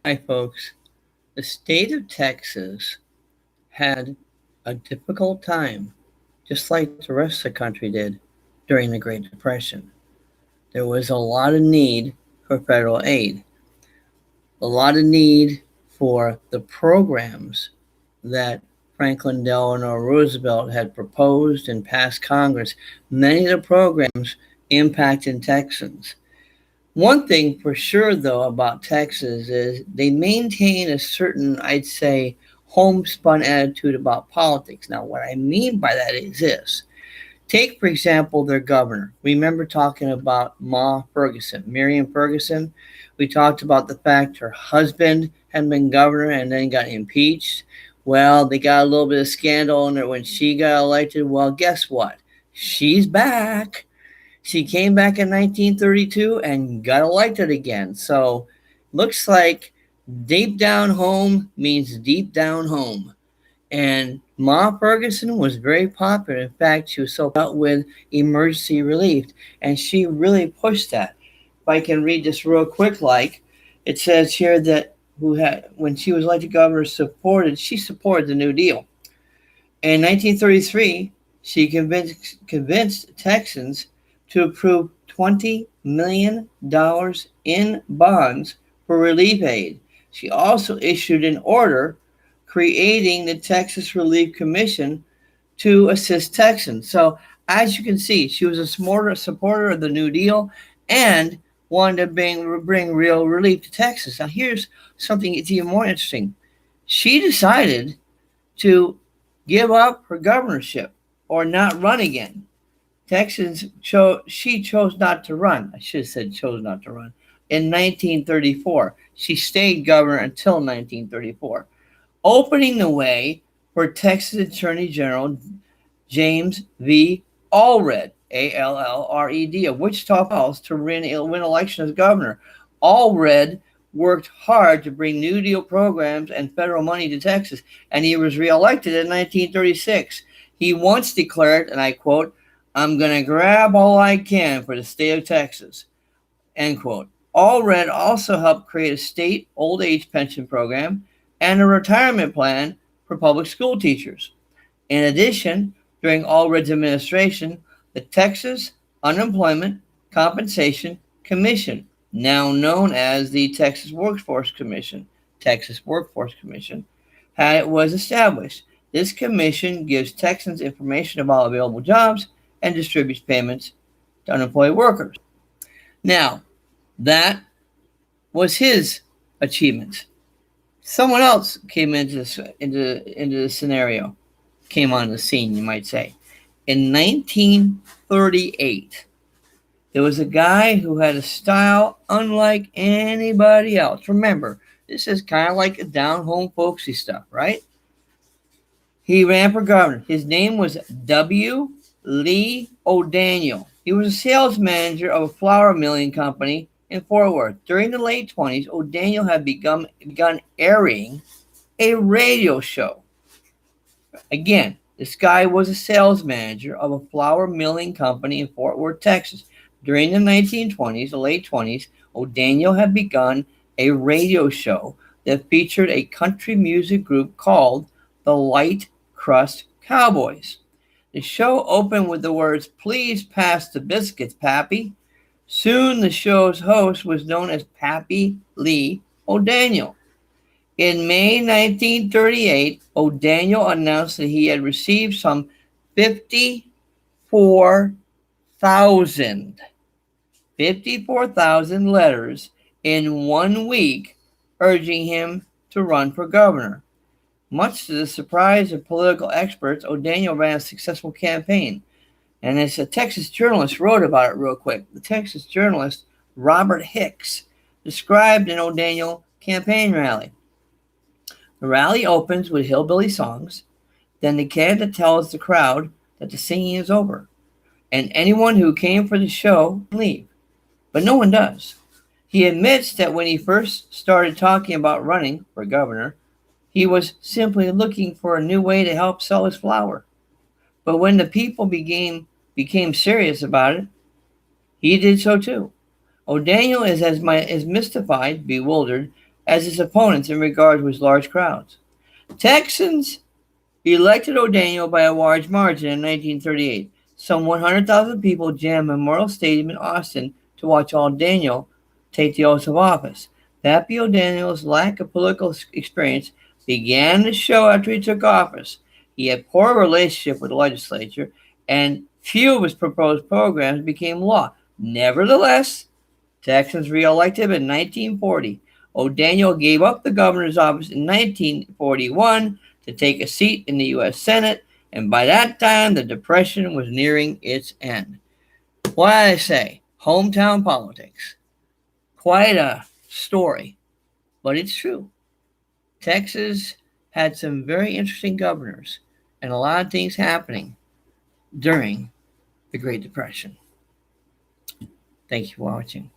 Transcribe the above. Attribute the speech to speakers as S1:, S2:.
S1: Hi, folks. The state of Texas had a difficult time, just like the rest of the country did during the Great Depression. There was a lot of need for federal aid, a lot of need for the programs that Franklin Delano Roosevelt had proposed and passed Congress. Many of the programs impacted Texans. One thing for sure, though, about Texas is they maintain a certain, I'd say, homespun attitude about politics. Now, what I mean by that is this. Take, for example, their governor. Remember talking about Ma Ferguson, Miriam Ferguson? We talked about the fact her husband had been governor and then got impeached. Well, they got a little bit of scandal in her when she got elected. Well, guess what? She's back. She came back in 1932 and got elected again. So looks like deep down home means deep down home. And Ma Ferguson was very popular. In fact, she was so out with emergency relief, and she really pushed that. If I can read this real quick, like it says here that who had when she was elected governor she supported the New Deal. In 1933, she convinced Texans to approve $20 million in bonds for relief aid. She also issued an order creating the Texas Relief Commission to assist Texans. So, as you can see, she was a supporter of the New Deal and wanted to bring real relief to Texas. Now, here's something that's even more interesting. She decided to give up her governorship or not run again. She chose not to run. I should have said chose not to run. In 1934, she stayed governor until 1934, opening the way for Texas Attorney General James V. Allred, Allred, of Wichita Falls, to win election as governor. Allred worked hard to bring New Deal programs and federal money to Texas, and he was reelected in 1936. He once declared, and I quote, "I'm going to grab all I can for the state of Texas," end quote. Allred also helped create a state old age pension program and a retirement plan for public school teachers. In addition, during Allred's administration, the Texas Unemployment Compensation Commission, now known as the Texas Workforce Commission, was established. This commission gives Texans information about available jobs and distributes payments to unemployed workers. Now, that was his achievement. Someone else came into the scenario, came on the scene, you might say. In 1938, there was a guy who had a style unlike anybody else. Remember, this is kind of like a down-home folksy stuff, right? He ran for governor. His name was W. Lee O'Daniel. He was a sales manager of a flour milling company in Fort Worth. During the late 20s, O'Daniel had begun airing a radio show. Again, this guy was a sales manager of a flour milling company in Fort Worth, Texas. During the 1920s, the late 20s, O'Daniel had begun a radio show that featured a country music group called the Light Crust Cowboys. The show opened with the words, "Please pass the biscuits, Pappy." Soon the show's host was known as Pappy Lee O'Daniel. In May 1938, O'Daniel announced that he had received some 54,000 letters in 1 week urging him to run for governor. Much to the surprise of political experts, O'Daniel ran a successful campaign. And as a Texas journalist wrote about it real quick, the Texas journalist Robert Hicks described an O'Daniel campaign rally. The rally opens with hillbilly songs. Then the candidate tells the crowd that the singing is over, and anyone who came for the show can leave. But no one does. He admits that when he first started talking about running for governor, he was simply looking for a new way to help sell his flour. But when the people became serious about it, he did so too. O'Daniel is as mystified, bewildered, as his opponents in regard to his large crowds. Texans elected O'Daniel by a large margin in 1938. Some 100,000 people jammed Memorial Stadium in Austin to watch O'Daniel take the oath of office. Pappy O'Daniel's lack of political experience began to show after he took office. He had poor relationship with the legislature, and few of his proposed programs became law. Nevertheless, Texans reelected him in 1940. O'Daniel gave up the governor's office in 1941 to take a seat in the U.S. Senate, and by that time, the Depression was nearing its end. What did I say? Hometown politics. Quite a story, but it's true. Texas had some very interesting governors and a lot of things happening during the Great Depression. Thank you for watching.